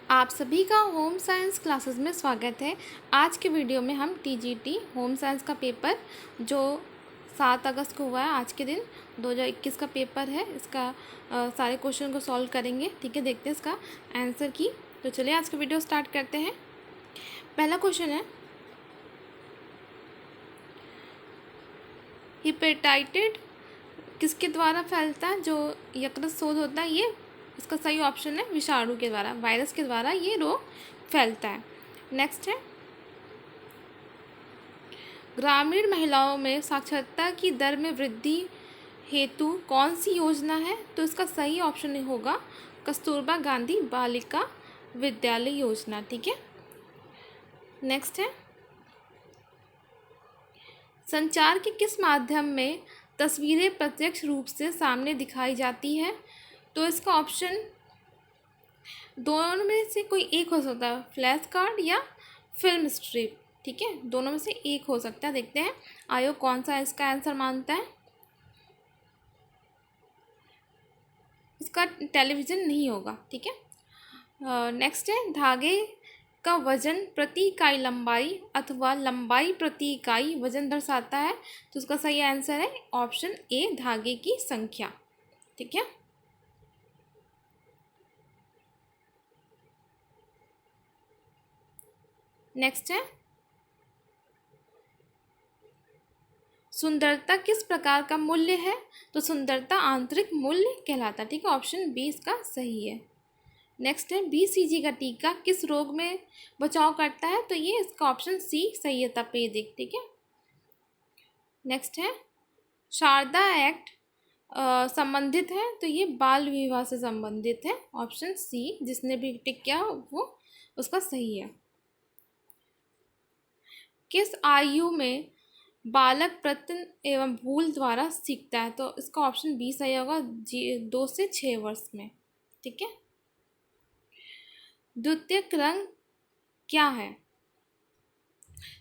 आप सभी का होम साइंस क्लासेस में स्वागत है। आज के वीडियो में हम टीजीटी होम साइंस का पेपर जो 7 अगस्त को हुआ है, आज के दिन 2021 का पेपर है, इसका सारे क्वेश्चन को सॉल्व करेंगे। ठीक है, देखते हैं इसका आंसर की। तो चलिए आज का वीडियो स्टार्ट करते हैं। पहला क्वेश्चन है, हेपेटाइटिस किसके द्वारा फैलता है? जो यकृत शोथ होता है, ये इसका सही ऑप्शन है विषाणु के द्वारा, वायरस के द्वारा ये रोग फैलता है। नेक्स्ट है, ग्रामीण महिलाओं में साक्षरता की दर में वृद्धि हेतु कौन सी योजना है? तो इसका सही ऑप्शन होगा कस्तूरबा गांधी बालिका विद्यालय योजना। ठीक है, नेक्स्ट है, संचार के किस माध्यम में तस्वीरें प्रत्यक्ष रूप से सामने दिखाई जाती है? तो इसका ऑप्शन दोनों में से कोई एक हो सकता है, फ्लैश कार्ड या फिल्म स्ट्रिप। ठीक है, दोनों में से एक हो सकता है। देखते हैं आयोग कौन सा इसका आंसर मानता है। इसका टेलीविज़न नहीं होगा। ठीक है, नेक्स्ट है, धागे का वजन प्रति इकाई लंबाई अथवा लंबाई प्रति इकाई वजन दर्शाता है। तो इसका सही आंसर है ऑप्शन ए, धागे की संख्या। ठीक है, नेक्स्ट है, सुंदरता किस प्रकार का मूल्य है? तो सुंदरता आंतरिक मूल्य कहलाता है। ठीक है, ऑप्शन बी इसका सही है। नेक्स्ट है, बीसीजी का टीका किस रोग में बचाव करता है? तो ये इसका ऑप्शन सी सही है, तपेदिक। ठीक है, नेक्स्ट है, शारदा एक्ट संबंधित है? तो ये बाल विवाह से संबंधित है, ऑप्शन सी, जिसने भी टिक किया वो उसका सही है। किस आयु में बालक प्रत्यय एवं भूल द्वारा सीखता है? तो इसका ऑप्शन बी सही होगा, 2 से 6 वर्ष में। ठीक है, द्वितीयक रंग क्या है?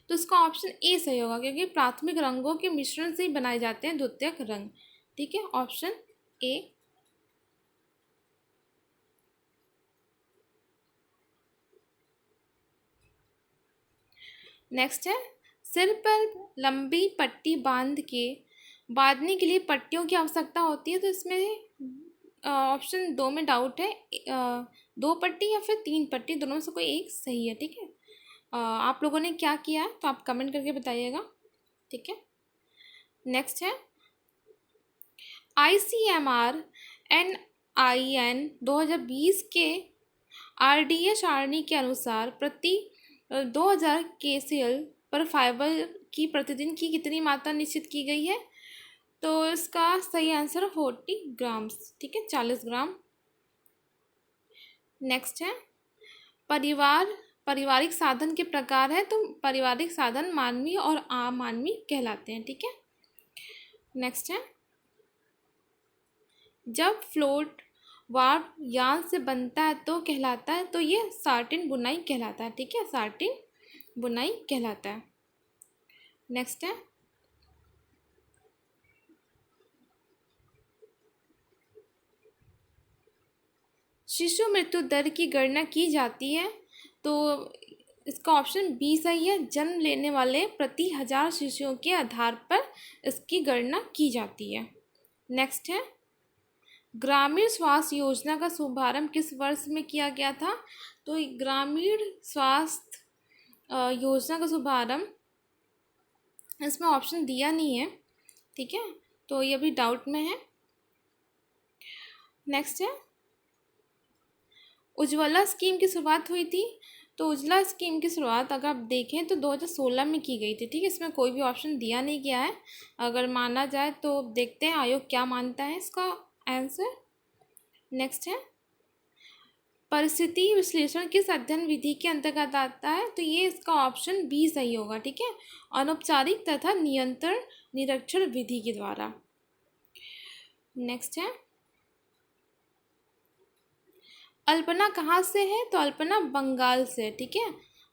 तो इसका ऑप्शन ए सही होगा, क्योंकि प्राथमिक रंगों के मिश्रण से ही बनाए जाते हैं द्वितीयक रंग। ठीक है, ऑप्शन ए। नेक्स्ट है, सिर पर लंबी पट्टी बांधने के लिए पट्टियों की आवश्यकता होती है। तो इसमें ऑप्शन 2 में डाउट है, 2 पट्टी या फिर 3 पट्टी, दोनों में से कोई एक सही है। ठीक है, आप लोगों ने क्या किया है तो आप कमेंट करके बताइएगा। ठीक है, नेक्स्ट है, ICMR NIN 2020 के RDA सारणी के अनुसार प्रति 2000 KCl पर फाइबर की प्रतिदिन की कितनी मात्रा निश्चित की गई है? तो इसका सही आंसर 40 ग्राम्स। ठीक है, 40 ग्राम। नेक्स्ट है, पारिवारिक साधन के प्रकार है। तो पारिवारिक साधन मानवीय और अमानवीय कहलाते हैं। ठीक है, नेक्स्ट है, जब फ्लोट वार्प यान से बनता है तो कहलाता है? तो ये साटिन बुनाई कहलाता है। ठीक है, साटिन बुनाई कहलाता है। नेक्स्ट है, शिशु मृत्यु दर की गणना की जाती है। तो इसका ऑप्शन बी सही है, जन्म लेने वाले प्रति 1000 शिशुओं के आधार पर इसकी गणना की जाती है। नेक्स्ट है, ग्रामीण स्वास्थ्य योजना का शुभारंभ किस वर्ष में किया गया था? तो ग्रामीण स्वास्थ्य योजना का शुभारंभ, इसमें ऑप्शन दिया नहीं है। ठीक है, तो ये भी डाउट में है। नेक्स्ट है, उज्ज्वला स्कीम की शुरुआत हुई थी। तो उज्ज्वला स्कीम की शुरुआत अगर आप देखें तो 2016 में की गई थी। ठीक है, इसमें कोई भी ऑप्शन दिया नहीं गया है। अगर माना जाए तो देखते हैं आयोग क्या मानता है इसका आंसर। नेक्स्ट है, परिस्थिति विश्लेषण किस अध्ययन विधि के अंतर्गत आता है? तो ये इसका ऑप्शन बी सही होगा। ठीक है, अनौपचारिक तथा नियंत्रण निरीक्षण विधि के द्वारा। नेक्स्ट है, अल्पना कहाँ से है? तो अल्पना बंगाल से। ठीक है,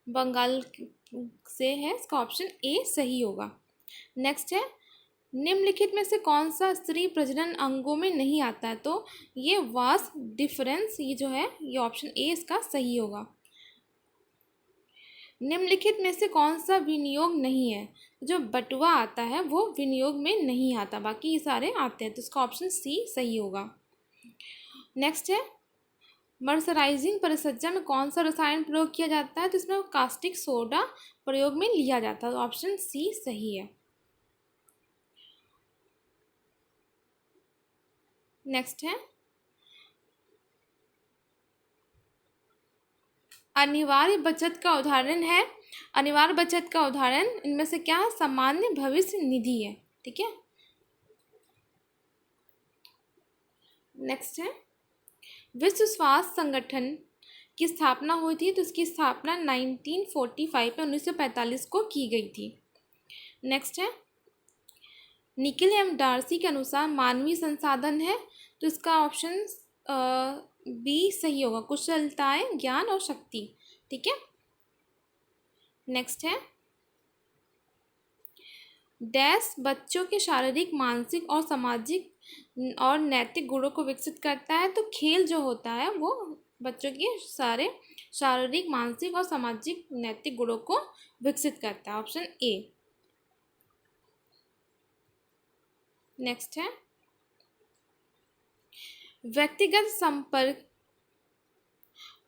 बंगाल से है, इसका ऑप्शन ए सही होगा। नेक्स्ट है, निम्नलिखित में से कौन सा स्त्री प्रजनन अंगों में नहीं आता है? तो ये वास डिफरेंस, ये जो है ये ऑप्शन ए इसका सही होगा। निम्नलिखित में से कौन सा विनियोग नहीं है? जो बटुआ आता है वो विनियोग में नहीं आता, बाकी ये सारे आते हैं, तो इसका ऑप्शन सी सही होगा। नेक्स्ट है, मर्सराइजिंग परिसज्जा में कौन सा रसायन प्रयोग किया जाता है? तो इसमें कास्टिक सोडा प्रयोग में लिया जाता है, तो ऑप्शन सी सही है। नेक्स्ट है, अनिवार्य बचत का उदाहरण है। अनिवार्य बचत का उदाहरण इनमें से क्या है? सामान्य भविष्य निधि है। ठीक है। नेक्स्ट है, विश्व स्वास्थ्य संगठन की स्थापना हुई थी, तो इसकी स्थापना 1945 में 1945 को की गई थी। नेक्स्ट है, निखिल एम डार्सी के अनुसार मानवीय संसाधन है, तो इसका ऑप्शन बी सही होगा, कुशलताएं, ज्ञान और शक्ति। ठीक है। नेक्स्ट है, डैश बच्चों के शारीरिक, मानसिक और सामाजिक और नैतिक गुणों को विकसित करता है। तो खेल जो होता है वो बच्चों के सारे शारीरिक, मानसिक और सामाजिक नैतिक गुणों को विकसित करता है, ऑप्शन ए। नेक्स्ट है, व्यक्तिगत संपर्क,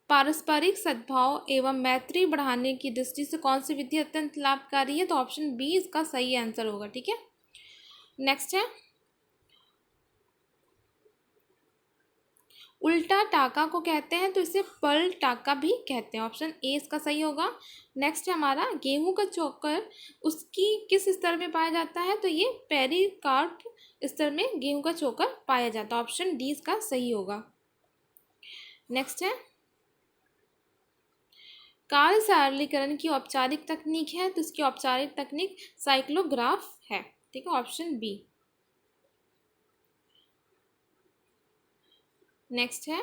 पारस्परिक सद्भाव एवं मैत्री बढ़ाने की दृष्टि से कौन सी विधि अत्यंत लाभकारी है? तो ऑप्शन बी इसका सही आंसर होगा। ठीक है। नेक्स्ट है, उल्टा टाका को कहते हैं, तो इसे पर्ल टाका भी कहते हैं, ऑप्शन ए इसका सही होगा। नेक्स्ट है हमारा, गेहूं का चोकर उसकी किस स्तर में पाया जाता है? तो ये पेरिकार्प स्तर में गेहूं का चोकर पाया जाता है, ऑप्शन डी इसका सही होगा। नेक्स्ट है, कार्य सरलीकरण की औपचारिक तकनीक है, तो इसकी औपचारिक तकनीक साइक्लोग्राफ है। ठीक है, ऑप्शन बी। नेक्स्ट है,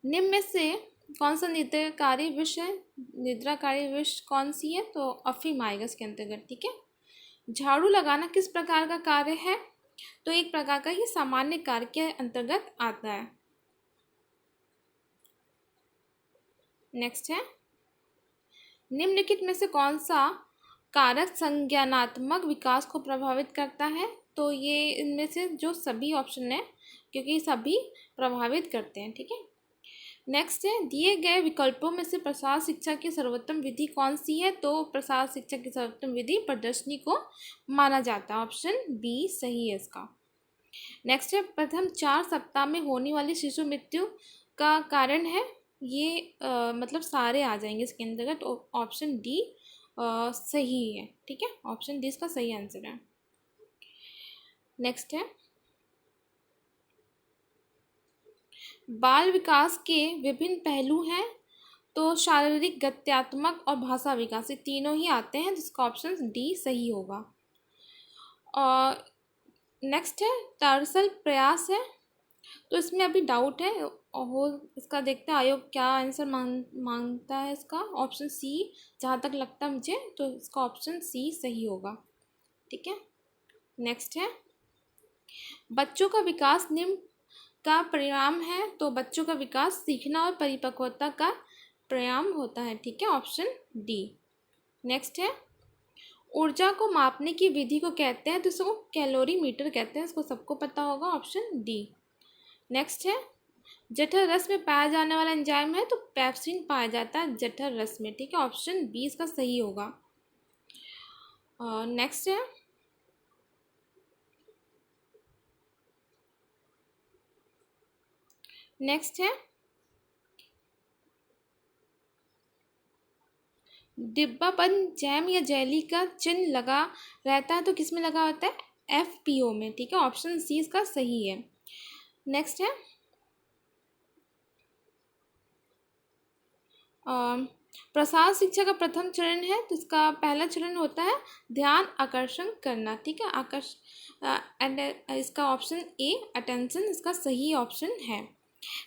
निम्न में से कौन सा निद्राकारी विष है? निद्राकारी विष कौन सी है? तो अफीम आएगा इसके अंतर्गत। ठीक है। झाड़ू लगाना किस प्रकार का कार्य है? तो एक प्रकार का ही सामान्य कार्य के अंतर्गत आता है। नेक्स्ट है, निम्नलिखित में से कौन सा कारक संज्ञानात्मक विकास को प्रभावित करता है? तो ये इनमें से जो सभी ऑप्शन है, क्योंकि सभी प्रभावित करते हैं। ठीक है। नेक्स्ट है, दिए गए विकल्पों में से प्रसार शिक्षा की सर्वोत्तम विधि कौन सी है? तो प्रसार शिक्षा की सर्वोत्तम विधि प्रदर्शनी को माना जाता है, ऑप्शन बी सही है इसका। नेक्स्ट है, प्रथम 4 सप्ताह में होने वाली शिशु मृत्यु का कारण है, ये मतलब सारे आ जाएंगे इसके अंतर्गत, तो ऑप्शन डी सही है। ठीक है, ऑप्शन डी इसका सही आंसर है। नेक्स्ट है, बाल विकास के विभिन्न पहलू हैं, तो शारीरिक, गत्यात्मक और भाषा विकास, ये तीनों ही आते हैं, जिसका ऑप्शन डी सही होगा। और नेक्स्ट है, दरअसल प्रयास है, तो इसमें अभी डाउट है और इसका देखते हैं आयोग क्या आंसर मांगता है इसका, ऑप्शन सी जहाँ तक लगता है मुझे, तो इसका ऑप्शन सी सही होगा। ठीक है। नेक्स्ट है, बच्चों का विकास निम्न का परिणाम है, तो बच्चों का विकास सीखना और परिपक्वता का परिणाम होता है। ठीक है, ऑप्शन डी। नेक्स्ट है, ऊर्जा को मापने की विधि को कहते हैं, तो इसको कैलोरी मीटर कहते हैं, इसको सबको पता होगा, ऑप्शन डी। नेक्स्ट है, जठर रस में पाया जाने वाला एंजाइम है, तो पेप्सिन पाया जाता है जठर रस में। ठीक है, ऑप्शन बी इसका सही होगा। नेक्स्ट है, नेक्स्ट है, डिब्बाबंद जैम या जेली का चिन्ह लगा रहता है, तो किस में लगा होता है? एफपीओ में। ठीक है, ऑप्शन सी इसका सही है। नेक्स्ट है, प्रसार शिक्षा का प्रथम चरण है, तो इसका पहला चरण होता है ध्यान आकर्षण करना। ठीक है, इसका ऑप्शन ए अटेंशन इसका सही ऑप्शन है।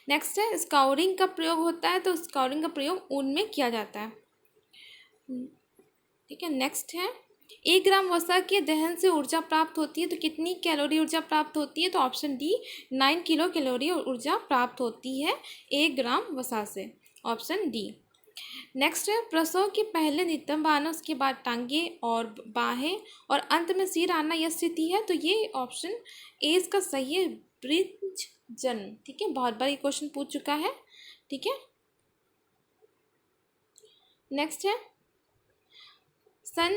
नेक्स्ट है, स्काउरिंग का प्रयोग होता है, तो स्काउरिंग का प्रयोग ऊन में किया जाता है। ठीक है। नेक्स्ट है 1 ग्राम वसा के दहन से ऊर्जा प्राप्त होती है तो कितनी कैलोरी ऊर्जा प्राप्त होती है? तो ऑप्शन डी 9 किलो कैलोरी ऊर्जा प्राप्त होती है 1 ग्राम वसा से, ऑप्शन डी। नेक्स्ट है प्रसव के पहले नितंब आना, उसके बाद टांगे और बाहें और अंत में सिर आना यह स्थिति है, तो ये ऑप्शन ए इसका सही है, ब्रिज जन्म। ठीक है, बहुत बार ये क्वेश्चन पूछ चुका है। ठीक है। नेक्स्ट है सन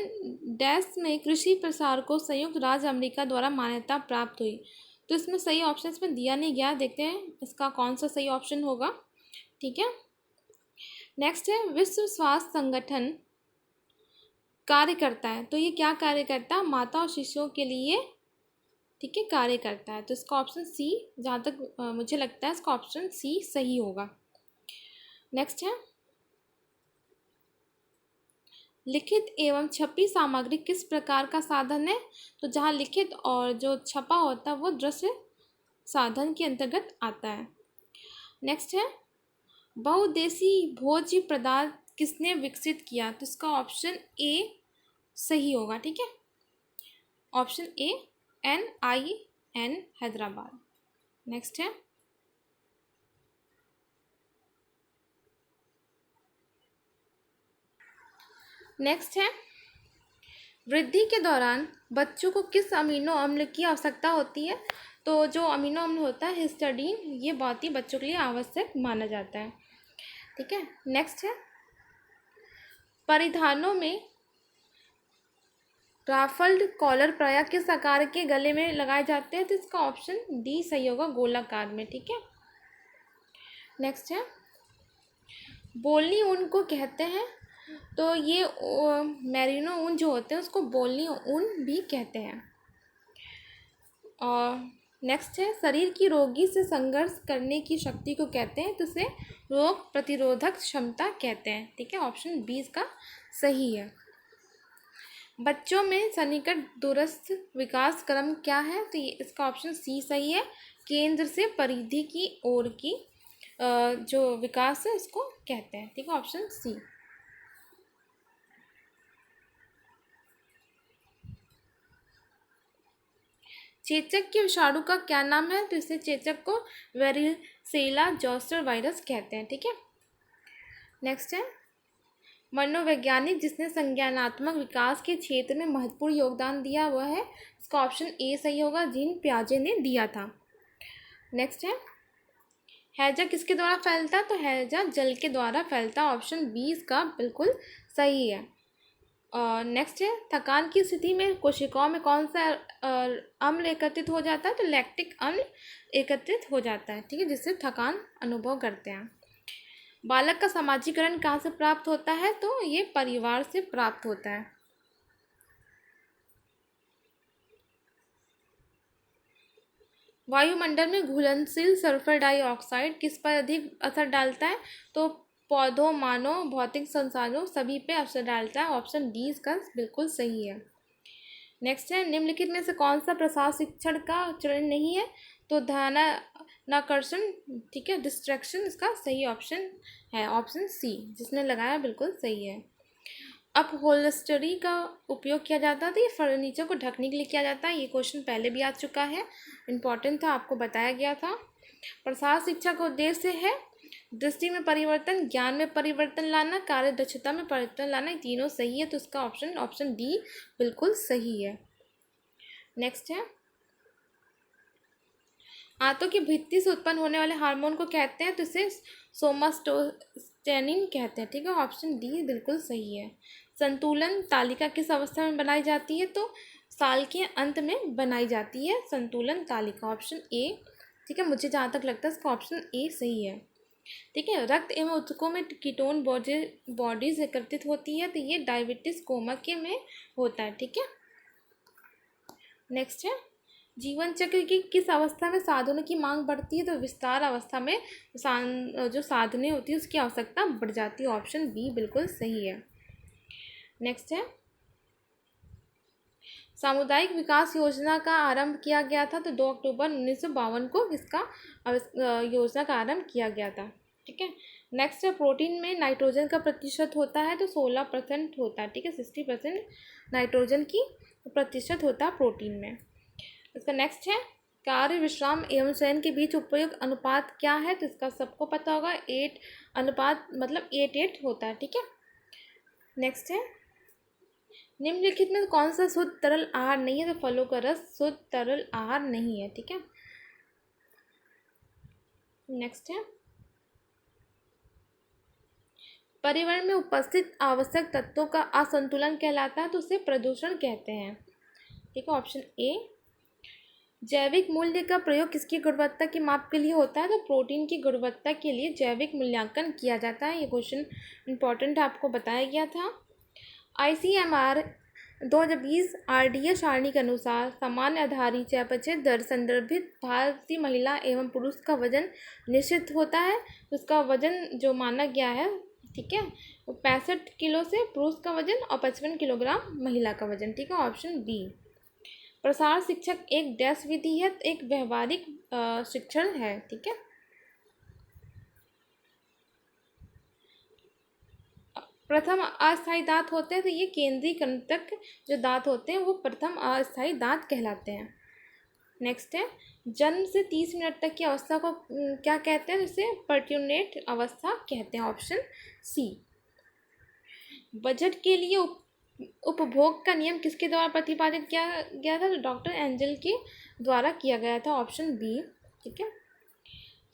डैश में कृषि प्रसार को संयुक्त राज्य अमेरिका द्वारा मान्यता प्राप्त हुई, तो इसमें सही ऑप्शन इसमें दिया नहीं गया, देखते हैं इसका कौन सा सही ऑप्शन होगा। ठीक है। नेक्स्ट है विश्व स्वास्थ्य संगठन कार्य करता है, तो ये क्या कार्य करता है? माता और शिशुओं के लिए, ठीक है, कार्य करता है, तो इसका ऑप्शन सी, जहाँ तक मुझे लगता है इसका ऑप्शन सी सही होगा। नेक्स्ट है लिखित एवं छपी सामग्री किस प्रकार का साधन है? तो जहाँ लिखित और जो छपा होता है वो दृश्य साधन के अंतर्गत आता है। नेक्स्ट है बहुउद्देशीय भोज्य पदार्थ किसने विकसित किया? तो इसका ऑप्शन ए सही होगा। ठीक है, option A NIN Hyderabad. Next है वृद्धि के दौरान बच्चों को किस अमीनो अम्ल की आवश्यकता होती है? तो जो अमीनो अम्ल होता है हिस्टाडीन, ये बहुत ही बच्चों के लिए आवश्यक माना जाता है। ठीक है। नेक्स्ट है परिधानों में राफल्ड कॉलर प्रायः किस आकार के गले में लगाए जाते हैं? तो इसका ऑप्शन डी सही होगा, गोलाकार में। ठीक है। नेक्स्ट है बोलनी ऊन को कहते हैं, तो ये मैरिनो ऊन जो होते हैं उसको बोलनी ऊन भी कहते हैं। और नेक्स्ट है शरीर की रोगी से संघर्ष करने की शक्ति को कहते हैं, तो इसे रोग प्रतिरोधक क्षमता कहते हैं। ठीक है, ऑप्शन बी इसका सही है। बच्चों में सन्निकट दूरस्थ विकास क्रम क्या है? तो ये इसका ऑप्शन सी सही है, केंद्र से परिधि की ओर की जो विकास है इसको कहते हैं। ठीक है, ऑप्शन सी। चेचक के विषाणु का क्या नाम है? तो इसे चेचक को वेरिसेला जोस्टर वायरस कहते हैं। ठीक है। नेक्स्ट है मनोवैज्ञानिक जिसने संज्ञानात्मक विकास के क्षेत्र में महत्वपूर्ण योगदान दिया वह है, इसका ऑप्शन ए सही होगा, जीन पियाजे ने दिया था। नेक्स्ट है हैजा किसके द्वारा फैलता है? तो हैजा जल के द्वारा फैलता, ऑप्शन बी इसका बिल्कुल सही है। नेक्स्ट है थकान की स्थिति में कोशिकाओं में कौन सा अम्ल एकत्रित हो जाता है? तो लैक्टिक अम्ल एकत्रित हो जाता है। ठीक है, जिससे थकान अनुभव करते हैं। बालक का समाजीकरण कहाँ से प्राप्त होता है? तो ये परिवार से प्राप्त होता है। वायुमंडल में घुलनशील सल्फर डाइऑक्साइड किस पर अधिक असर डालता है? तो पौधों, मानव, भौतिक संसाधनों सभी पे असर डालता है, ऑप्शन डी इसका बिल्कुल सही है। नेक्स्ट है निम्नलिखित में से कौन सा प्रसार शिक्षण का चरण नहीं है? तो ध्यानाकर्षण, ठीक है, डिस्ट्रैक्शन इसका सही ऑप्शन है, ऑप्शन सी, जिसने लगाया बिल्कुल सही है। अपहोल्स्टरी का उपयोग किया जाता है, तो ये फर्नीचर को ढकने के लिए किया जाता है, ये क्वेश्चन पहले भी आ चुका है, इम्पॉर्टेंट था, आपको बताया गया था। प्रसार शिक्षा का उद्देश्य है दृष्टि में परिवर्तन, ज्ञान में परिवर्तन लाना, कार्य दक्षता में परिवर्तन लाना, ये तीनों सही है, तो इसका ऑप्शन डी बिल्कुल सही है। नेक्स्ट है आंतों की भित्ति से उत्पन्न होने वाले हार्मोन को कहते हैं, तो इसे सोमास्टोस्टेनिन कहते हैं। ठीक है, ऑप्शन डी बिल्कुल सही है। संतुलन तालिका किस अवस्था में बनाई जाती है? तो साल के अंत में बनाई जाती है संतुलन तालिका, ऑप्शन ए। ठीक है, मुझे जहाँ तक लगता है इसका ऑप्शन ए सही है। ठीक है, रक्त एवं ऊतकों में कीटोन बॉडीज एकत्रित होती है, तो ये डायबिटीज कोमा के में होता है। ठीक है। नेक्स्ट है जीवन चक्र की किस अवस्था में साधनों की मांग बढ़ती है? तो विस्तार अवस्था में जो साधनें होती है उसकी आवश्यकता बढ़ जाती है, ऑप्शन बी बिल्कुल सही है। नेक्स्ट है सामुदायिक विकास योजना का आरंभ किया गया था, तो 2 अक्टूबर 1952 को इसका योजना का आरंभ किया गया था। ठीक है। नेक्स्ट है प्रोटीन में नाइट्रोजन का प्रतिशत होता है तो 16% होता है, ठीक है। 60% नाइट्रोजन की प्रतिशत होता है प्रोटीन में। इसका नेक्स्ट है कार्य, विश्राम एवं शयन के बीच उपयुक्त अनुपात क्या है, तो इसका सबको पता होगा 8 अनुपात मतलब 8:8 होता है, ठीक है। नेक्स्ट है निम्नलिखित में कौन सा शुद्ध तरल आहार नहीं है, तो फलों का रस शुद्ध तरल आहार नहीं है, ठीक है। नेक्स्ट है पर्यावरण में उपस्थित आवश्यक तत्वों का असंतुलन कहलाता है तो उसे प्रदूषण कहते हैं, ठीक है। Option A. जैविक मूल्य का प्रयोग किसकी गुणवत्ता की माप के लिए होता है, तो प्रोटीन की गुणवत्ता के लिए जैविक मूल्यांकन किया जाता है। ये क्वेश्चन इंपॉर्टेंट आपको बताया गया था। ICMR 2020 RDS सारणी के अनुसार सामान्य आधारी चयापचय दर संदर्भित भारतीय महिला एवं पुरुष का वजन निश्चित होता है। उसका वजन जो माना गया है, ठीक है, वो 65 किलो से पुरुष का वजन और 55 किलोग्राम महिला का वजन, ठीक है। Option B. प्रसार शिक्षक एक डैश विधि है, एक व्यवहारिक शिक्षण है, ठीक है। प्रथम अस्थायी दांत होते हैं तो ये केंद्रीय कृंतक जो दांत होते हैं वो प्रथम अस्थायी दांत कहलाते हैं। नेक्स्ट है जन्म से 30 मिनट तक की अवस्था को क्या कहते हैं, जिसे पर्ट्यूनेट अवस्था कहते हैं। Option C. बजट के लिए उपभोग का नियम किसके द्वारा प्रतिपादित किया गया था, तो डॉक्टर एंजल के द्वारा किया गया था। ऑप्शन बी, ठीक है।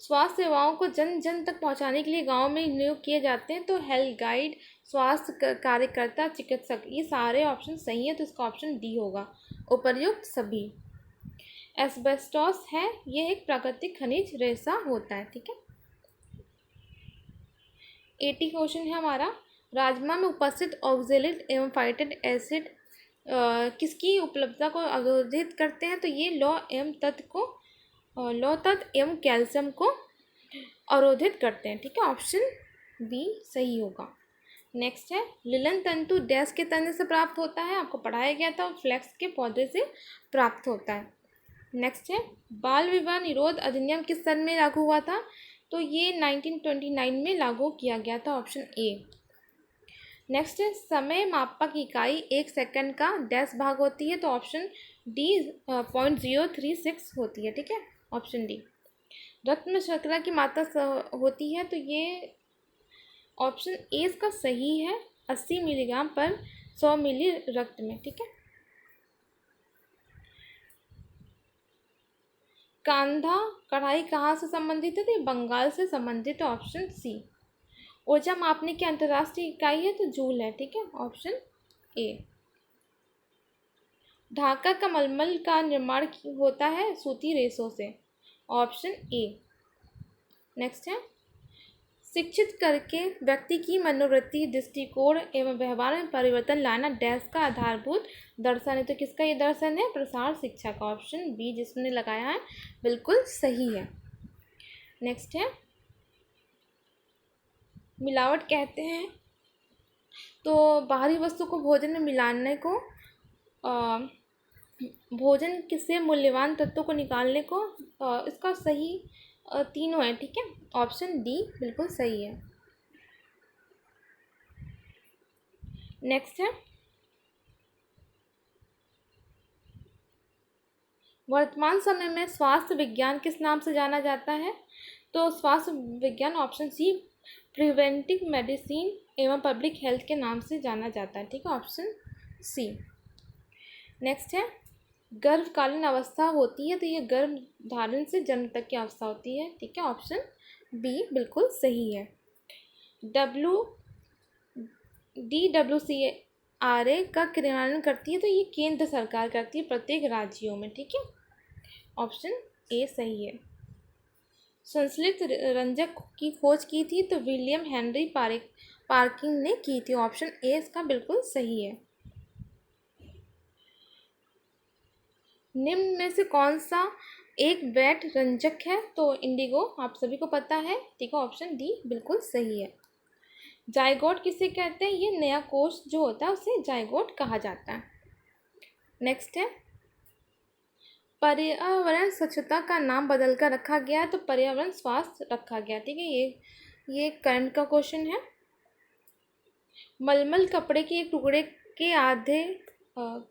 स्वास्थ्य सेवाओं को जन जन तक पहुंचाने के लिए गांव में नियुक्त किए जाते हैं तो हेल्थ गाइड, स्वास्थ्य कार्यकर्ता, चिकित्सक, ये सारे ऑप्शन सही है तो इसका ऑप्शन डी होगा, उपर्युक्त सभी। एस्बेस्टॉस है, ये एक प्राकृतिक खनिज रेशा होता है, ठीक है। 80 क्वेश्चन है हमारा। राजमा में उपस्थित ऑक्जेलिक एवं फाइटिक एसिड किसकी उपलब्धता को अवरोधित करते हैं, तो ये लौह तत्व एवं कैल्शियम को अवरोधित करते हैं, ठीक है। ऑप्शन बी सही होगा। नेक्स्ट है लिलन तंतु डैश के तने से प्राप्त होता है, आपको पढ़ाया गया था, फ्लेक्स के पौधे से प्राप्त होता है। नेक्स्ट है बाल विवाह निरोध अधिनियम किस सन में लागू हुआ था, तो ये 1929 में लागू किया गया था। Option A. नेक्स्ट है समय मापक इकाई 1 सेकंड का डैश भाग होती है, तो ऑप्शन डी 0.036 होती है, ठीक है। Option D. रक्त में शर्करा की मात्रा होती है, तो ये ऑप्शन ए इसका सही है, 80 मिलीग्राम पर 100 मिली रक्त में, ठीक है। कांधा कढ़ाई कहाँ से संबंधित है, तो ये बंगाल से संबंधित है। Option C. ऊर्जा मापने की अंतर्राष्ट्रीय इकाई है, तो जूल है, ठीक है। Option A. ढाका का मलमल का निर्माण होता है सूती रेशों से। Option A. नेक्स्ट है शिक्षित करके व्यक्ति की मनोवृत्ति, दृष्टिकोण एवं व्यवहार में परिवर्तन लाना डैश का आधारभूत दर्शन है, तो किसका ये दर्शन है, प्रसार शिक्षा का। ऑप्शन बी जिसने लगाया है बिल्कुल सही है। नेक्स्ट है मिलावट कहते हैं तो बाहरी वस्तु को भोजन में मिलाने को, भोजन से मूल्यवान तत्वों को निकालने को, इसका सही तीनों है, ठीक है। ऑप्शन डी बिल्कुल सही है। नेक्स्ट है वर्तमान समय में स्वास्थ्य विज्ञान किस नाम से जाना जाता है, तो स्वास्थ्य विज्ञान ऑप्शन सी प्रिवेंटिव मेडिसिन एवं पब्लिक हेल्थ के नाम से जाना जाता है, ठीक है। ऑप्शन सी। नेक्स्ट है गर्भकालीन अवस्था होती है, तो ये गर्भ धारण से जन्म तक की अवस्था होती है, ठीक है। ऑप्शन बी बिल्कुल सही है। DWCRA का क्रियान्वयन करती है, तो ये केंद्र सरकार करती है प्रत्येक राज्यों में, ठीक है। ऑप्शन ए सही है। संश्लिष्ट रंजक की खोज की थी, तो विलियम हेनरी पार्किंग ने की थी। ऑप्शन ए इसका बिल्कुल सही है। निम्न में से कौन सा एक वैट रंजक है, तो इंडिगो आप सभी को पता है, ठीक है। ऑप्शन डी बिल्कुल सही है। जाइगोट किसे कहते हैं, ये नया कोष जो होता है उसे जाइगोट कहा जाता है। नेक्स्ट है पर्यावरण स्वच्छता का नाम बदलकर रखा गया है, तो पर्यावरण स्वास्थ्य रखा गया, ठीक है। ये ये करंट का क्वेश्चन है। मलमल कपड़े के एक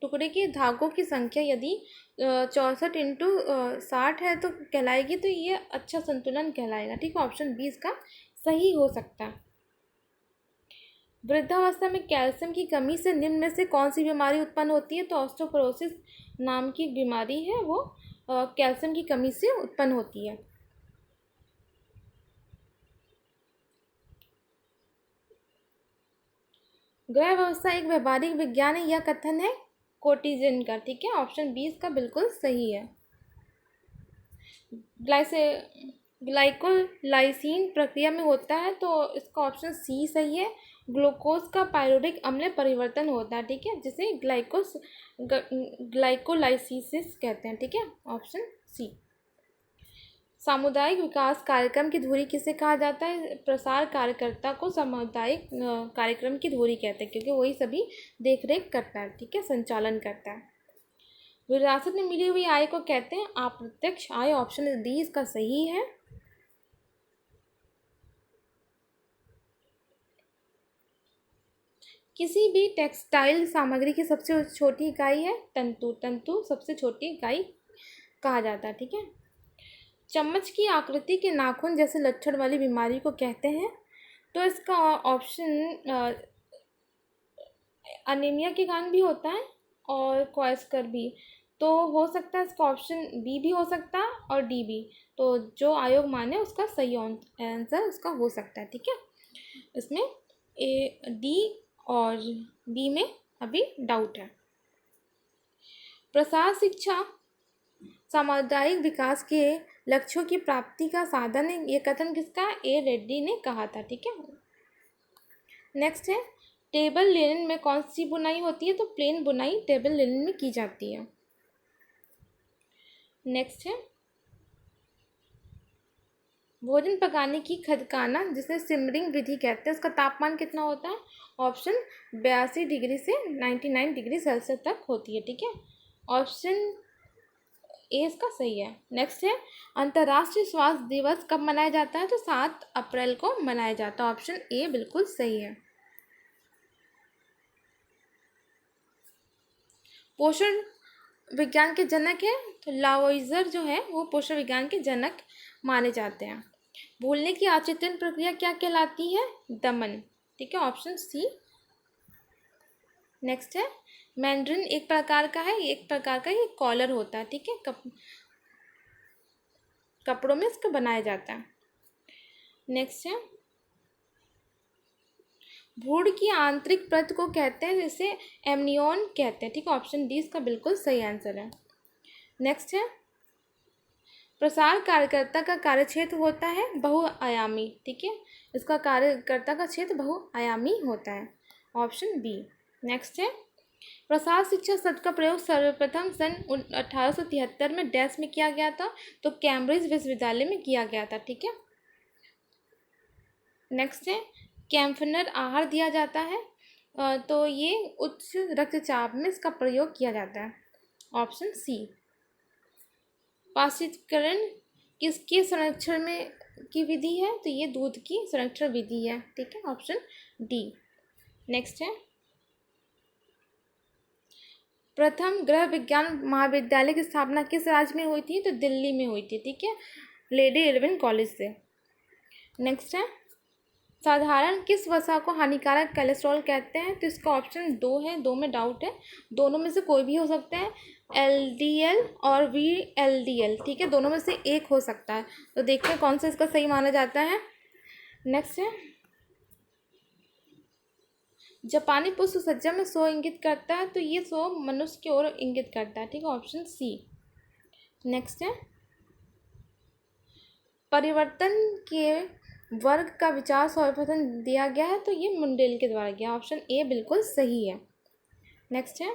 टुकड़े के धागों की संख्या यदि 64 × 60 है तो कहलाएगी, तो ये अच्छा संतुलन कहलाएगा। ठीक है, ऑप्शन बी इसका सही हो सकता है। वृद्धावस्था में कैल्शियम की कमी से निम्न में से कौन सी बीमारी उत्पन्न होती है? तो ऑस्टियोपोरोसिस नाम की बीमारी है, वो कैल्शियम की कमी से उत्पन्न होती है। ग्रह व्यवस्था एक व्यवहारिक विज्ञान है, यह कथन है कोटिजन का। ठीक है, ऑप्शन बी इसका बिल्कुल सही है। ग्लाइकोलाइसिन प्रक्रिया में होता है, तो इसका ऑप्शन सी सही है। ग्लूकोज का पायरुविक अम्ल में परिवर्तन होता है, ठीक है, जिसे ग्लाइकोलाइसिस कहते हैं। ठीक है, ऑप्शन सी। सामुदायिक विकास कार्यक्रम की धुरी किसे कहा जाता है? प्रसार कार्यकर्ता को सामुदायिक कार्यक्रम की धुरी कहते हैं, क्योंकि वही सभी देख रेख करता है। ठीक है, संचालन करता है। विरासत में मिली हुई आय को कहते हैं अप्रत्यक्ष आय, ऑप्शन डी इसका सही है। किसी भी टेक्सटाइल सामग्री की सबसे छोटी इकाई है तंतु। तंतु सबसे छोटी इकाई कहा जाता है। ठीक है, चम्मच की आकृति के नाखून जैसे लक्षण वाली बीमारी को कहते हैं, तो इसका ऑप्शन अनीमिया के कारण भी होता है और क्वाइस्कर भी, तो हो सकता है इसका ऑप्शन बी भी हो सकता है और डी भी। तो जो आयोग माने उसका सही आंसर उसका हो सकता है। ठीक है, इसमें ए डी और बी में अभी डाउट है। प्रसार शिक्षा सामुदायिक विकास के लक्ष्यों की प्राप्ति का साधन है, ये कथन किसका? ए रेड्डी ने कहा था। ठीक है, नेक्स्ट है टेबल लिनन में कौन सी बुनाई होती है? तो प्लेन बुनाई टेबल लिनन में की जाती है। नेक्स्ट है भोजन पकाने की खदकाना जिसे सिमरिंग विधि कहते हैं, उसका तापमान कितना होता है? ऑप्शन 82 डिग्री से 99 डिग्री सेल्सियस तक होती है। ठीक है, ऑप्शन ए इसका सही है। नेक्स्ट है अंतर्राष्ट्रीय स्वास्थ्य दिवस कब मनाया जाता है? तो 7 अप्रैल को मनाया जाता है, ऑप्शन ए बिल्कुल सही है। पोषण विज्ञान के जनक है, तो लावोइजर जो है वो पोषण विज्ञान के जनक माने जाते हैं। भूलने की अचेतन प्रक्रिया क्या कहलाती है? दमन। ठीक है, ऑप्शन सी। नेक्स्ट है मैंड्रिन एक प्रकार का है, एक प्रकार का ये कॉलर होता है। ठीक है, कपड़ों में इसको बनाया जाता है। नेक्स्ट है भ्रूण की आंतरिक परत को कहते हैं जिसे एमनियोन कहते हैं। ठीक है, ऑप्शन डी इसका बिल्कुल सही आंसर है। नेक्स्ट है प्रसार कार्यकर्ता का कार्यक्षेत्र होता है बहुआयामी। ठीक है, इसका कार्यकर्ता का क्षेत्र बहुआयामी होता है, ऑप्शन बी। नेक्स्ट है प्रसार शिक्षा शब्द का प्रयोग सर्वप्रथम सन 1873 में डैश में किया गया था, तो कैम्ब्रिज विश्वविद्यालय में किया गया था। ठीक है, नेक्स्ट है कैम्फनर आहार दिया जाता है, तो ये उच्च रक्तचाप में इसका प्रयोग किया जाता है, ऑप्शन सी। पाश्चीकरण किसके संरक्षण में की विधि है? तो ये दूध की संरक्षण विधि है। ठीक है, ऑप्शन डी। नेक्स्ट है प्रथम गृह विज्ञान महाविद्यालय की स्थापना किस राज्य में हुई थी? तो दिल्ली में हुई थी। ठीक है, लेडी इरविन कॉलेज से। नेक्स्ट है साधारण किस वसा को हानिकारक कोलेस्ट्रॉल कहते हैं? तो इसका ऑप्शन 2 है, 2 में डाउट है, दोनों में से कोई भी हो सकता है, LDL और VLDL। ठीक है, दोनों में से एक हो सकता है, तो देखते हैं कौन सा इसका सही माना जाता है। नेक्स्ट है जापानी पुष्प सज्जा में 100 इंगित करता है, तो ये 100 मनुष्य की ओर इंगित करता है। ठीक है, ऑप्शन सी। नेक्स्ट है परिवर्तन के वर्ग का विचार सर्वप्रथम दिया गया है, तो ये मुंडेल के द्वारा गया, ऑप्शन ए बिल्कुल सही है। नेक्स्ट है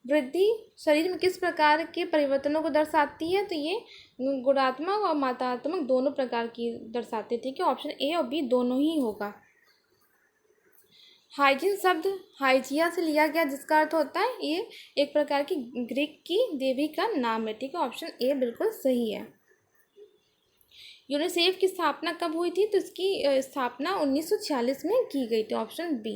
वृद्धि शरीर में किस प्रकार के परिवर्तनों को दर्शाती है? तो ये गुणात्मक और मात्रात्मक दोनों प्रकार की दर्शाती है। ठीक है, ऑप्शन ए और बी दोनों ही होगा। हाइजीन शब्द हाइजिया से लिया गया, जिसका अर्थ होता है ये एक प्रकार की ग्रीक की देवी का नाम है। ठीक है, ऑप्शन ए बिल्कुल सही है। यूनिसेफ की स्थापना कब हुई थी? तो इसकी स्थापना 1946 में की गई थी, ऑप्शन बी।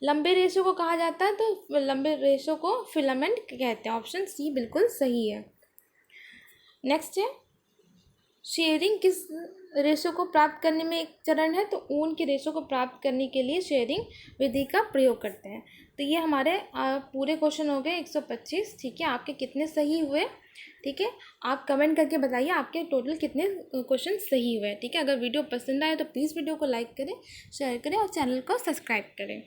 लंबे रेशों को कहा जाता है? तो लंबे रेशों को फिलामेंट कहते हैं, ऑप्शन सी बिल्कुल सही है। नेक्स्ट है, शेयरिंग किस रेशो को प्राप्त करने में एक चरण है? तो ऊन के रेशो को प्राप्त करने के लिए शेयरिंग विधि का प्रयोग करते हैं। तो ये हमारे पूरे क्वेश्चन हो गए 125। ठीक है, आपके कितने सही हुए? ठीक है, आप कमेंट करके बताइए आपके टोटल कितने क्वेश्चन सही हुए। ठीक है, अगर वीडियो पसंद आए तो प्लीज़ वीडियो को लाइक करें, शेयर करें और चैनल को सब्सक्राइब करें।